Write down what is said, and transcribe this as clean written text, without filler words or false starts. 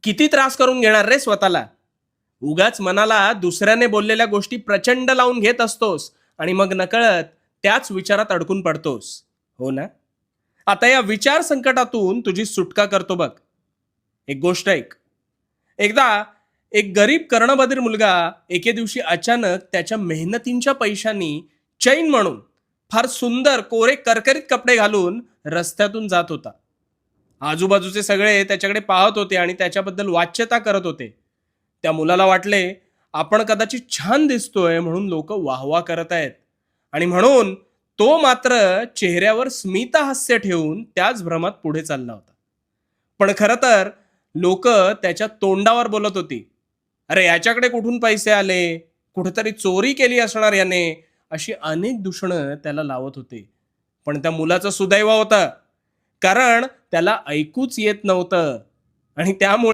किती त्रास करून घेणार रे स्वतःला? उगाच मनाला दुसऱ्याने बोललेल्या गोष्टी प्रचंड लावून घेत असतोस आणि मग नकळत त्याच विचारात अडकून पडतोस. हो ना? आता या विचार संकटातून तुझी सुटका करतो बघ. एक गोष्ट ऐक. एकदा एक गरीब कर्णबधीर मुलगा एके दिवशी अचानक त्याच्या मेहनतींच्या पैशांनी चैन म्हणून फार सुंदर कोरे करकरीत कपडे घालून रस्त्यातून जात होता. आजूबाजूचे सगळे त्याच्याकडे पाहत होते आणि त्याच्याबद्दल वाच्यता करत होते. त्या मुलाला वाटले आपण कदाचित छान दिसतोय म्हणून लोक वाहवा करत आहेत, आणि म्हणून तो मात्र चेहऱ्यावर स्मितहास्य ठेवून त्याच भ्रमात पुढे चालला होता. पण खरं तर लोक त्याच्या तोंडावर बोलत होती, अरे याच्याकडे कुठून पैसे आले, कुठेतरी चोरी केली असणार याने, अशी अनेक दूषणं त्याला लावत होते. पण त्या मुलाचं सुदैव होतं, कारण त्याला ऐकूच येत नव्हतं आणि त्यामुळे